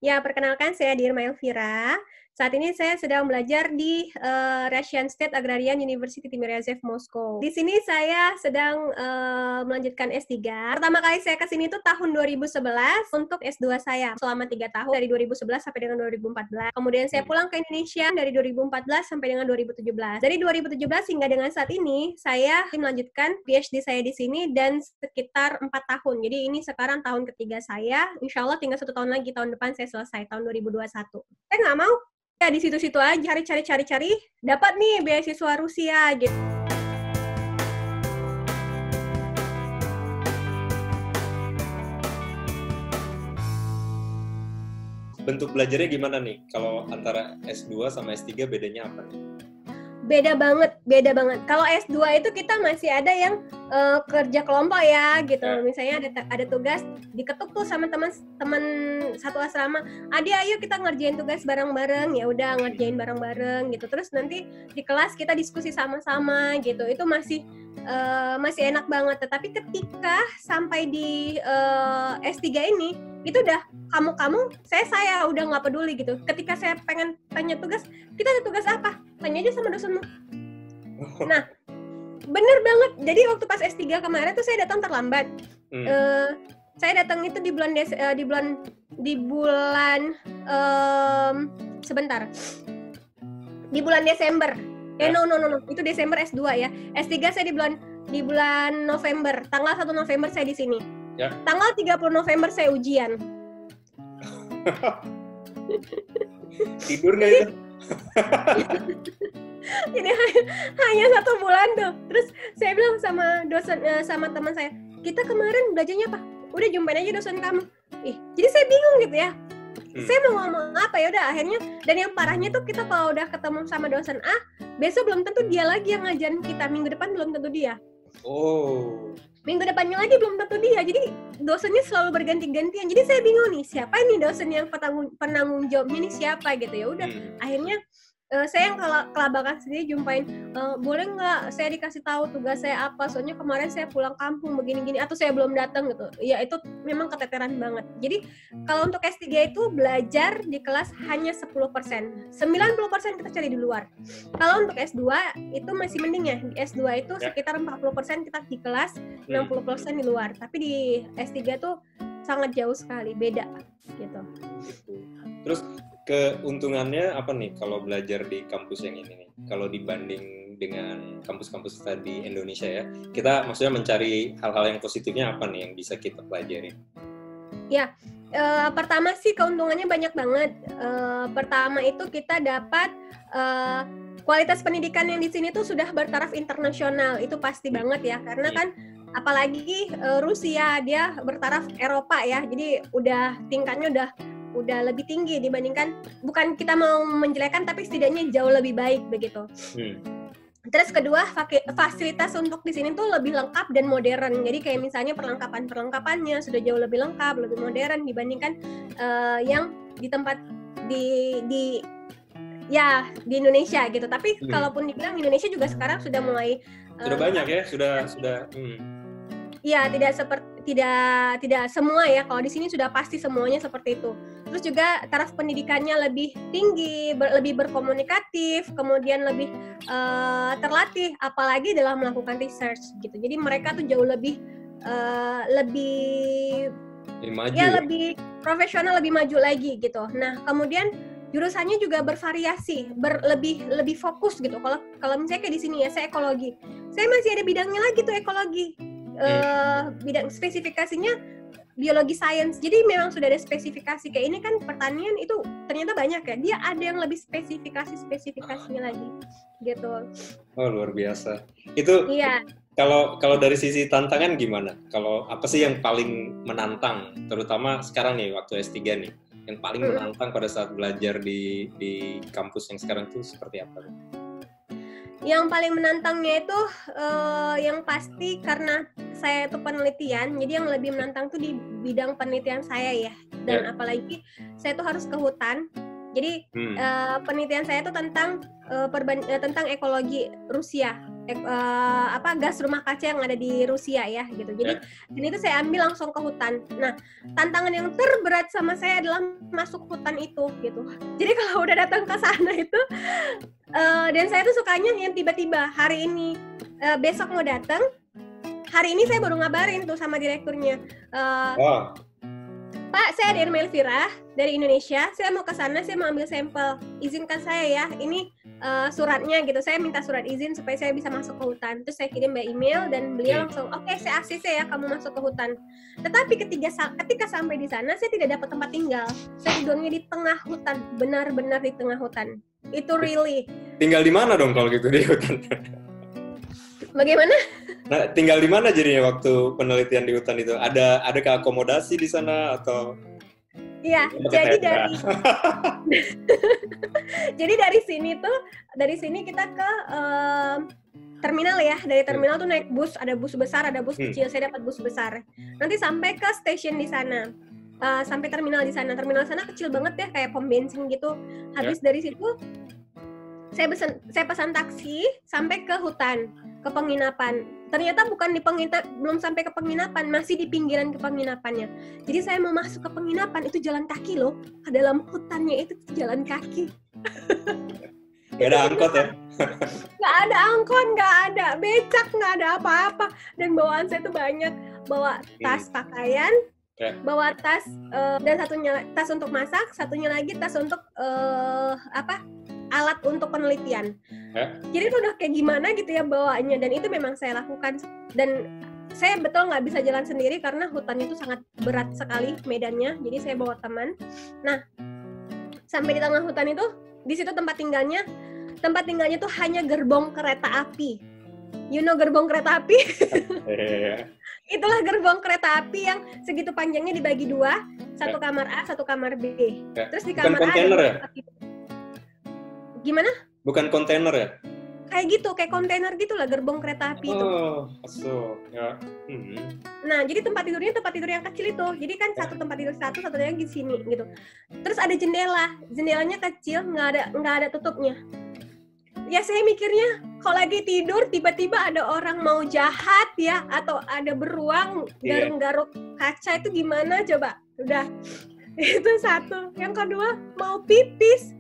Ya, perkenalkan saya Dirma Elvira. Saat ini saya sedang belajar di Russian State Agrarian University Timiroazev, Moskow. Di sini saya sedang melanjutkan S3. Pertama kali saya ke sini itu tahun 2011 untuk S2 saya selama 3 tahun dari 2011 sampai dengan 2014. Kemudian saya pulang ke Indonesia dari 2014 sampai dengan 2017. Dari 2017 hingga dengan saat ini saya melanjutkan PhD saya di sini dan sekitar 4 tahun. Jadi ini sekarang tahun ketiga saya. Insya Allah tinggal 1 tahun lagi, tahun depan saya selesai, tahun 2021. Saya nggak mau ya di situ-situ aja cari dapat nih beasiswa Rusia gitu. Bentuk belajarnya gimana nih? Kalau antara S2 sama S3 bedanya apa nih? Beda banget. Kalau S2 itu kita masih ada yang kerja kelompok ya gitu. Misalnya ada tugas diketuk tuh sama teman satu asrama. Adi, ayo kita ngerjain tugas bareng-bareng. Ya udah ngerjain bareng-bareng gitu. Terus nanti di kelas kita diskusi sama-sama gitu. Itu masih enak banget. Tetapi ketika sampai di S3 ini itu udah kamu saya udah nggak peduli gitu. Ketika saya pengen tanya tugas, kita ada tugas apa? Tanya aja sama dosenmu. Nah, bener banget. Jadi waktu pas S3 kemarin tuh saya datang terlambat. Saya datang itu di bulan Desember. No. Itu Desember S2 ya. S3 saya di bulan November. Tanggal 1 November saya di sini. Ya. Tanggal 30 November saya ujian. Tidur nggak itu? Jadi hanya 1 bulan tuh. Terus saya bilang sama dosen, sama teman saya, kita kemarin belajarnya apa? Udah jumpain aja dosen kamu. Jadi saya bingung gitu ya. Saya mau ngomong apa ya udah akhirnya. Dan yang parahnya tuh kita kalau udah ketemu sama dosen A, besok belum tentu dia lagi yang ngajarin kita. Minggu depan belum tentu dia. Minggu depannya lagi belum tentu dia. Jadi dosennya selalu berganti-gantian. Jadi saya bingung nih, siapa ini dosen yang penanggung jawabnya nih siapa gitu ya. Udah akhirnya saya yang kelabakan sendiri jumpain, boleh nggak saya dikasih tahu tugas saya apa, soalnya kemarin saya pulang kampung begini-gini, atau saya belum datang gitu. Ya itu memang keteteran banget. Jadi kalau untuk S3 itu belajar di kelas hanya 10%. 90% kita cari di luar. Kalau untuk S2 itu masih mending ya. Di S2 itu sekitar 40% kita di kelas, 60% di luar. Tapi di S3 tuh sangat jauh sekali, beda gitu. Terus keuntungannya apa nih kalau belajar di kampus yang ini nih? Kalau dibanding dengan kampus-kampus di Indonesia ya, kita maksudnya mencari hal-hal yang positifnya apa nih yang bisa kita pelajari? Ya, pertama sih keuntungannya banyak banget. Pertama itu kita dapat kualitas pendidikan yang di sini tuh sudah bertaraf internasional, itu pasti banget ya, karena kan apalagi Rusia dia bertaraf Eropa ya, jadi udah tingkatnya udah lebih tinggi dibandingkan, bukan kita mau menjelekkan tapi setidaknya jauh lebih baik begitu. Terus kedua, fasilitas untuk di sini tuh lebih lengkap dan modern. Jadi kayak misalnya perlengkapannya sudah jauh lebih lengkap, lebih modern dibandingkan yang di tempat di Indonesia gitu. Tapi kalaupun dibilang Indonesia juga sekarang sudah mulai sudah banyak ya, sudah. Iya, tidak semua ya. Kalau di sini sudah pasti semuanya seperti itu. Terus juga taraf pendidikannya lebih tinggi, lebih berkomunikatif, kemudian lebih terlatih, apalagi dalam melakukan research gitu. Jadi mereka tuh jauh lebih maju, lebih profesional, lebih maju lagi gitu. Nah, kemudian jurusannya juga bervariasi, lebih fokus gitu. Kalau misalnya kayak di sini ya, saya ekologi. Saya masih ada bidangnya lagi tuh ekologi. Bidang spesifikasinya biologi sains. Jadi memang sudah ada spesifikasi. Kayak ini kan pertanian itu ternyata banyak ya. Dia ada yang lebih spesifikasinya lagi. Gitu. Oh, luar biasa. Itu iya. Kalau dari sisi tantangan gimana? Kalau apa sih yang paling menantang, terutama sekarang nih waktu S3 nih, yang paling menantang pada saat belajar di kampus yang sekarang itu seperti apa? Yang paling menantangnya itu yang pasti karena saya itu penelitian, jadi yang lebih menantang tuh di bidang penelitian saya ya. Dan apalagi saya tuh harus ke hutan Jadi penelitian saya itu tentang tentang ekologi Rusia, gas rumah kaca yang ada di Rusia ya gitu. Jadi dan itu saya ambil langsung ke hutan. Nah, tantangan yang terberat sama saya adalah masuk hutan itu gitu. Jadi kalau udah datang ke sana itu dan saya tuh sukanya yang tiba-tiba hari ini besok mau datang, hari ini saya baru ngabarin tuh sama direkturnya. Pak, saya dari Melvira, dari Indonesia, saya mau ke sana, saya mau ambil sampel. Izinkan saya ya, ini suratnya gitu. Saya minta surat izin supaya saya bisa masuk ke hutan. Terus saya kirim by email dan beliau langsung, oke, saya ACC ya, kamu masuk ke hutan. Tetapi ketika sampai di sana, saya tidak dapat tempat tinggal. Saya tidurnya di tengah hutan, benar-benar di tengah hutan. Itu really. Tinggal di mana dong kalau gitu di hutan? Bagaimana? Nah, tinggal di mana jadinya waktu penelitian di hutan itu? Ada keakomodasi di sana atau? Iya, jadi dari sini kita ke terminal ya. Dari terminal tuh naik bus, ada bus besar, ada bus kecil. Saya dapat bus besar. Nanti sampai ke stasiun di sana. Sampai terminal di sana. Terminal sana kecil banget ya, kayak pom bensin gitu. Habis dari situ saya pesan taksi sampai ke hutan, ke penginapan. Ternyata bukan di belum sampai ke penginapan, masih di pinggiran ke penginapannya. Jadi saya mau masuk ke penginapan itu jalan kaki loh, ke dalam hutannya itu jalan kaki. Gak ada angkot ya? Gak ada angkot, gak ada becak, gak ada apa-apa. Dan bawaan saya tuh banyak, bawa tas pakaian, bawa tas dan satunya tas untuk masak, satunya lagi tas untuk alat untuk penelitian. Jadi itu udah kayak gimana gitu ya bawaannya, dan itu memang saya lakukan. Dan saya betul nggak bisa jalan sendiri karena hutannya itu sangat berat sekali medannya. Jadi saya bawa teman. Nah, sampai di tengah hutan itu, di situ tempat tinggalnya tuh hanya gerbong kereta api. You know gerbong kereta api? Itulah gerbong kereta api yang segitu panjangnya dibagi dua, satu kamar A, satu kamar B. Terus di kamar A ada gimana? Bukan kontainer ya? Kayak gitu, kayak kontainer gitu lah gerbong kereta api itu. Ya. Nah, jadi tempat tidur yang kecil itu. Jadi kan satu tempat tidur satunya di sini gitu. Terus ada jendelanya kecil, nggak ada tutupnya. Ya saya mikirnya kalau lagi tidur tiba-tiba ada orang mau jahat ya, atau ada beruang garuk-garuk kaca, itu gimana coba? Udah. Itu satu. Yang kedua, mau pipis.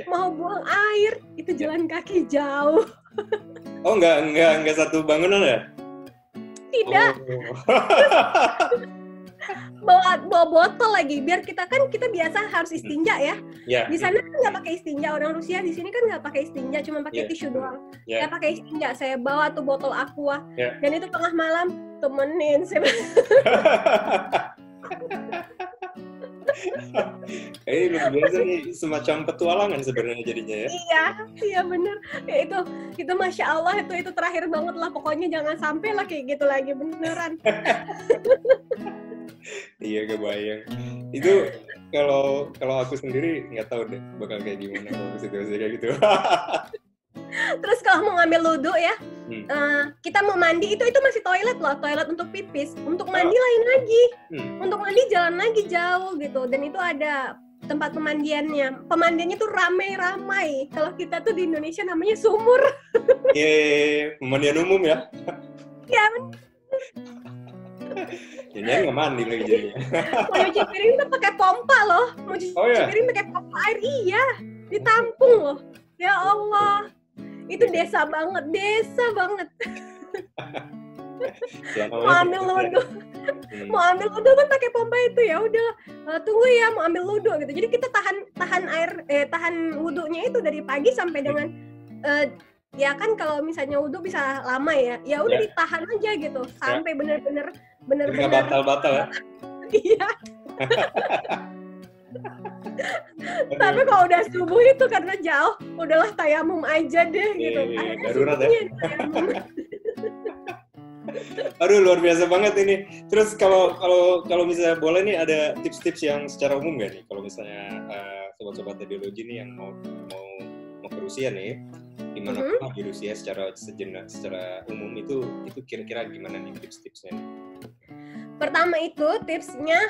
Mau buang air, itu jalan kaki jauh. Oh, enggak satu bangunan ya? Tidak. Bawa botol lagi, biar kita biasa harus istinja ya. Di sana kan nggak pakai istinja, orang Rusia di sini kan nggak pakai istinja, cuma pakai tisu doang. Nggak pakai istinja, saya bawa tuh botol aqua, dan itu tengah malam temenin saya. Luar biasa nih, semacam petualangan sebenarnya jadinya ya. Iya bener. Ya, itu Masya Allah, itu terakhir banget lah, pokoknya jangan sampai lah kayak gitu lagi, beneran. Iya, kebayang. Itu kalau aku sendiri nggak tahu deh bakal kayak gimana kalau situasi kayak gitu. Terus kalau mau ngambil wudhu ya, kita mau mandi itu masih toilet loh, toilet untuk pipis. Untuk mandi lain lagi, untuk mandi jalan lagi jauh gitu. Dan itu ada tempat pemandiannya. Pemandiannya tuh ramai-ramai. Kalau kita tuh di Indonesia namanya sumur. Pemandian umum ya? Iya. Jadinya nggak mandi lagi jadinya. Mau cuci piring tuh pakai pompa loh. Mau cuci piring pakai pompa air, ditampung loh. Ya Allah. Itu desa banget. Mau ambil wudhu kan pakai pompa itu, ya udah tunggu ya, mau ambil wudhu gitu. Jadi kita tahan wudhunya itu dari pagi sampai dengan ya kan kalau misalnya wudhu bisa lama ya udah ditahan aja gitu sampai bener-bener nggak batal ya. Iya. Tapi kalau udah subuh itu karena jauh, udahlah tayamum aja deh gitu. Darurat ya. Aduh, luar biasa banget ini. Terus kalau misalnya boleh nih, ada tips-tips yang secara umum nggak nih? Kalau misalnya sobat-sobat radiologi nih yang mau ke Rusia nih, gimana di Rusia secara umum itu kira-kira gimana nih tips-tipsnya? Pertama itu tipsnya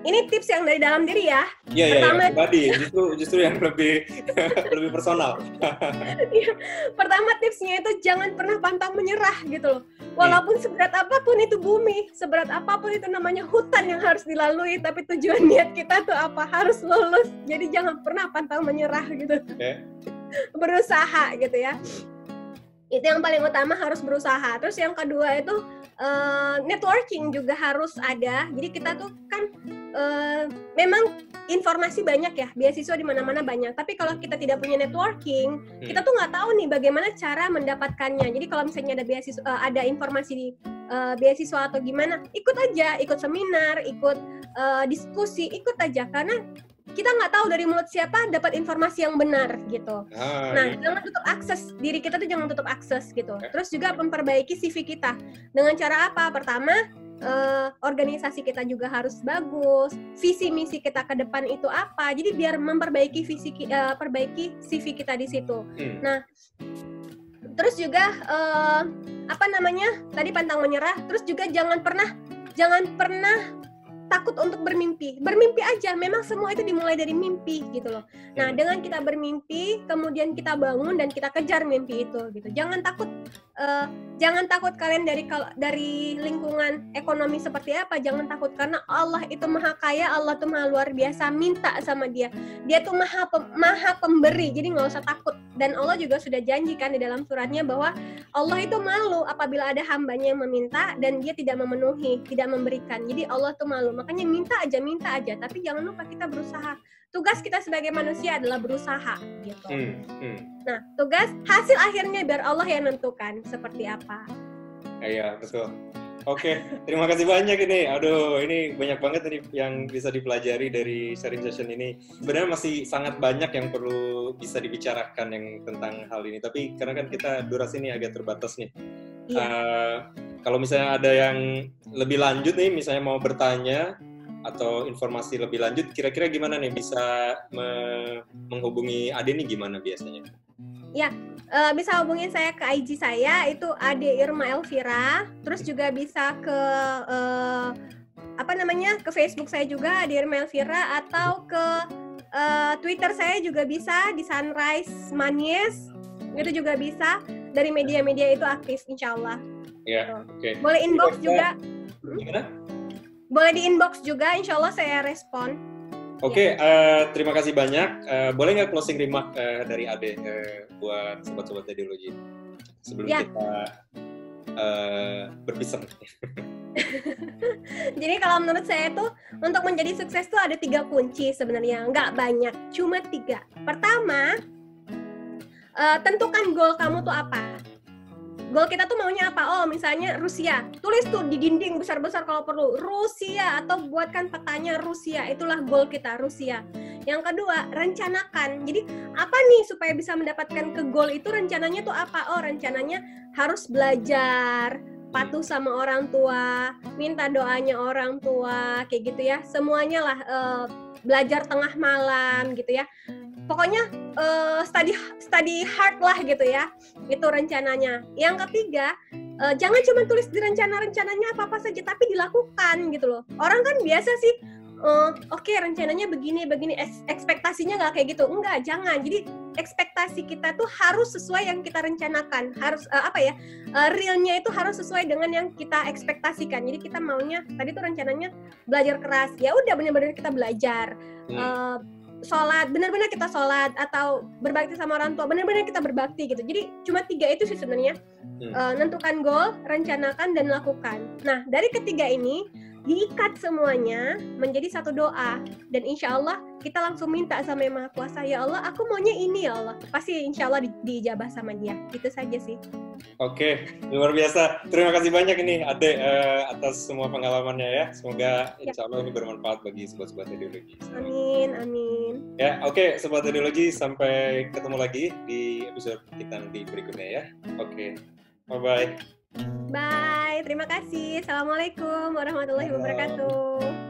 ini tips yang dari dalam diri ya. Iya, pertama, yang pribadi, justru yang lebih lebih personal. Pertama tipsnya itu jangan pernah pantang menyerah gitu loh. Walaupun seberat apapun itu bumi, seberat apapun itu namanya hutan yang harus dilalui, tapi tujuan niat kita tuh apa? Harus lulus. Jadi jangan pernah pantang menyerah gitu. Berusaha gitu ya. Itu yang paling utama, harus berusaha. Terus yang kedua itu networking juga harus ada. Jadi kita tuh kan memang informasi banyak ya, beasiswa di mana-mana banyak. Tapi kalau kita tidak punya networking, kita tuh nggak tahu nih bagaimana cara mendapatkannya. Jadi kalau misalnya ada beasiswa, ada informasi di beasiswa atau gimana, ikut aja, ikut seminar, ikut diskusi, ikut aja, karena kita nggak tahu dari mulut siapa dapat informasi yang benar gitu. Nah, jangan tutup akses diri kita tuh, jangan tutup akses gitu. Terus juga memperbaiki CV kita dengan cara apa? Pertama, organisasi kita juga harus bagus, visi misi kita ke depan itu apa. Jadi biar memperbaiki perbaiki CV kita di situ. Nah, terus juga tadi pantang menyerah. Terus juga jangan pernah takut untuk bermimpi aja. Memang semua itu dimulai dari mimpi gitu loh. Nah, dengan kita bermimpi, kemudian kita bangun dan kita kejar mimpi itu gitu. Jangan takut kalian dari lingkungan ekonomi seperti apa, jangan takut, karena Allah itu maha kaya, Allah tuh maha luar biasa. Minta sama dia tuh maha pemberi, jadi nggak usah takut. Dan Allah juga sudah janjikan di dalam suratnya bahwa Allah itu malu apabila ada hambanya yang meminta dan dia tidak memenuhi, tidak memberikan. Jadi Allah tuh malu, makanya minta aja, tapi jangan lupa kita berusaha. Tugas kita sebagai manusia adalah berusaha gitu. Nah, hasil akhirnya biar Allah yang nentukan seperti apa. Iya, betul. Oke, terima kasih banyak ini. Aduh, ini banyak banget nih yang bisa dipelajari dari sharing session ini. Sebenarnya masih sangat banyak yang perlu bisa dibicarakan yang tentang hal ini. Tapi karena kan kita durasi ini agak terbatas nih. Kalau misalnya ada yang lebih lanjut nih, misalnya mau bertanya atau informasi lebih lanjut, kira-kira gimana nih bisa menghubungi Ade nih gimana biasanya? Ya, bisa hubungin saya ke IG saya, itu Ade Irma Elvira. Terus juga bisa ke ke Facebook saya juga Ade Irma Elvira, atau ke Twitter saya juga bisa di Sunrise Manies. Itu juga bisa. Dari media-media itu aktif, insya Allah. Ya, oke. Boleh inbox juga. Gimana? Boleh di inbox juga, insya Allah saya respon. Oke, terima kasih banyak. Boleh nggak closing remark dari Ade buat sobat-sobat ideologi sebelum kita berpisah? Jadi kalau menurut saya tuh untuk menjadi sukses tuh ada 3 kunci sebenarnya, nggak banyak, cuma 3. Pertama, tentukan goal kamu tuh apa. Goal kita tuh maunya apa? Oh, misalnya Rusia. Tulis tuh di dinding besar-besar kalau perlu. Rusia, atau buatkan petanya Rusia. Itulah goal kita, Rusia. Yang kedua, rencanakan. Jadi, apa nih supaya bisa mendapatkan ke goal itu, rencananya tuh apa? Oh, rencananya harus belajar, patuh sama orang tua, minta doanya orang tua, kayak gitu ya. Semuanya lah, belajar tengah malam gitu ya. Pokoknya study hard lah gitu ya, itu rencananya. Yang ketiga, jangan cuma tulis di rencananya apa-apa saja, tapi dilakukan gitu loh. Orang kan biasa sih, oke, rencananya begini, ekspektasinya nggak kayak gitu. Enggak, jangan. Jadi ekspektasi kita tuh harus sesuai yang kita rencanakan. Harus realnya itu harus sesuai dengan yang kita ekspektasikan. Jadi kita maunya, tadi tuh rencananya belajar keras. Ya udah, benar-benar kita belajar. Sholat, benar-benar kita sholat, atau berbakti sama orang tua, benar-benar kita berbakti gitu. Jadi cuma 3 itu sih sebenarnya. Nentukan goal, rencanakan, dan lakukan. Nah, dari ketiga ini diikat semuanya menjadi satu doa, dan insya Allah kita langsung minta sama Yang Maha Kuasa, ya Allah, aku maunya ini ya Allah. Pasti insya Allah diijabah sama Dia. Itu saja sih. Oke, luar biasa. Terima kasih banyak ini Ade atas semua pengalamannya ya. Semoga insya Allah ini bermanfaat bagi sobat-sobat ideologi. Amin. Ya, oke, sobat ideologi, sampai ketemu lagi di episode kita nanti berikutnya ya. Oke, bye-bye. Bye, terima kasih. Assalamualaikum warahmatullahi wabarakatuh.